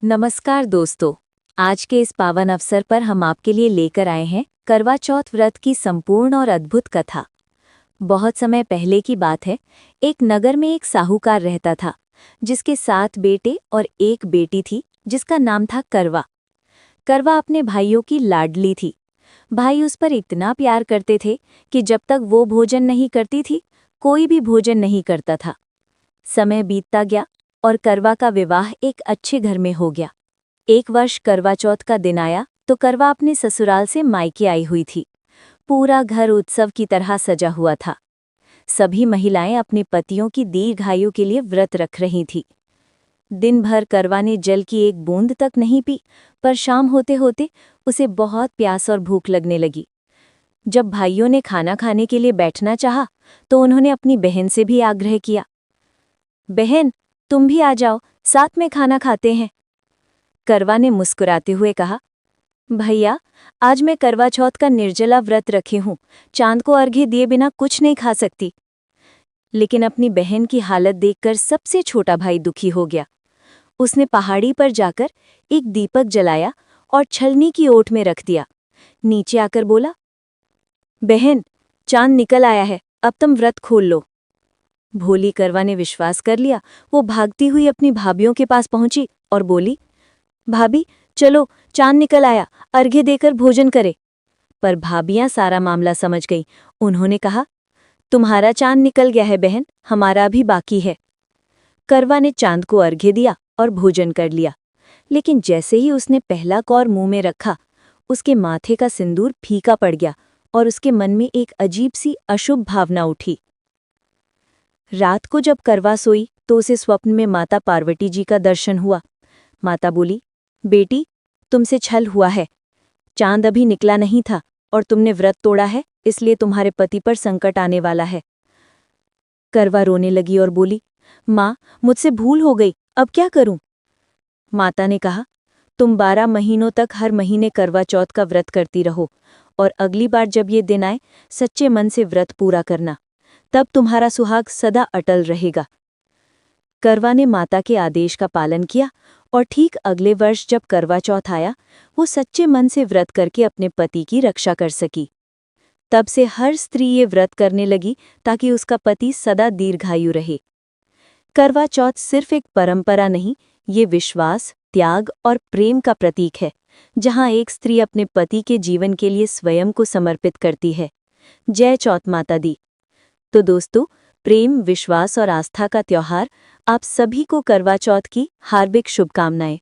नमस्कार दोस्तों। आज के इस पावन अवसर पर हम आपके लिए लेकर आए हैं करवा चौथ व्रत की संपूर्ण और अद्भुत कथा। बहुत समय पहले की बात है। एक नगर में एक साहूकार रहता था जिसके 7 बेटे और एक बेटी थी जिसका नाम था करवा। करवा अपने भाइयों की लाडली थी। भाई उस पर इतना प्यार करते थे कि जब तक वो भोजन नहीं करती थी कोई भी भोजन नहीं करता था। समय बीतता गया और करवा का विवाह एक अच्छे घर में हो गया। एक वर्ष करवा चौथ का दिन आया तो करवा अपने ससुराल से मायके आई हुई थी। पूरा घर उत्सव की तरह सजा हुआ था। सभी महिलाएं अपने पतियों की दीर्घायु के लिए व्रत रख रही थी। दिन भर करवा ने जल की एक बूंद तक नहीं पी, पर शाम होते होते उसे बहुत प्यास और भूख लगने लगी। जब भाइयों ने खाना खाने के लिए बैठना चाहा तो उन्होंने अपनी बहन से भी आग्रह किया, बहन तुम भी आ जाओ, साथ में खाना खाते हैं। करवा ने मुस्कुराते हुए कहा, भैया आज मैं करवा चौथ का निर्जला व्रत रखी हूँ, चांद को अर्घ्य दिए बिना कुछ नहीं खा सकती। लेकिन अपनी बहन की हालत देखकर सबसे छोटा भाई दुखी हो गया। उसने पहाड़ी पर जाकर एक दीपक जलाया और छलनी की ओट में रख दिया। नीचे आकर बोला, बहन चांद निकल आया है, अब तुम व्रत खोल लो। भोली करवा ने विश्वास कर लिया। वो भागती हुई अपनी भाभियों के पास पहुंची और बोली, भाभी चलो चांद निकल आया, अर्घ्य देकर भोजन करे। पर भाभियां सारा मामला समझ गईं। उन्होंने कहा, तुम्हारा चांद निकल गया है बहन, हमारा अभी बाकी है। करवा ने चांद को अर्घ्य दिया और भोजन कर लिया। लेकिन जैसे ही उसने पहला कौर मुंह में रखा, उसके माथे का सिंदूर फीका पड़ गया और उसके मन में एक अजीब सी अशुभ भावना उठी। रात को जब करवा सोई तो उसे स्वप्न में माता पार्वती जी का दर्शन हुआ। माता बोली, बेटी तुमसे छल हुआ है, चांद अभी निकला नहीं था और तुमने व्रत तोड़ा है, इसलिए तुम्हारे पति पर संकट आने वाला है। करवा रोने लगी और बोली, माँ मुझसे भूल हो गई, अब क्या करूं? माता ने कहा, तुम 12 महीनों तक हर महीने करवा चौथ का व्रत करती रहो और अगली बार जब ये दिन आए सच्चे मन से व्रत पूरा करना, तब तुम्हारा सुहाग सदा अटल रहेगा। करवा ने माता के आदेश का पालन किया और ठीक अगले वर्ष जब करवा चौथ आया, वो सच्चे मन से व्रत करके अपने पति की रक्षा कर सकी। तब से हर स्त्री ये व्रत करने लगी ताकि उसका पति सदा दीर्घायु रहे। करवा चौथ सिर्फ एक परंपरा नहीं, ये विश्वास, त्याग और प्रेम का प्रतीक है, जहाँ एक स्त्री अपने पति के जीवन के लिए स्वयं को समर्पित करती है। जय चौथ माता दी। तो दोस्तों, प्रेम, विश्वास और आस्था का त्योहार आप सभी को करवा चौथ की हार्दिक शुभकामनाएं।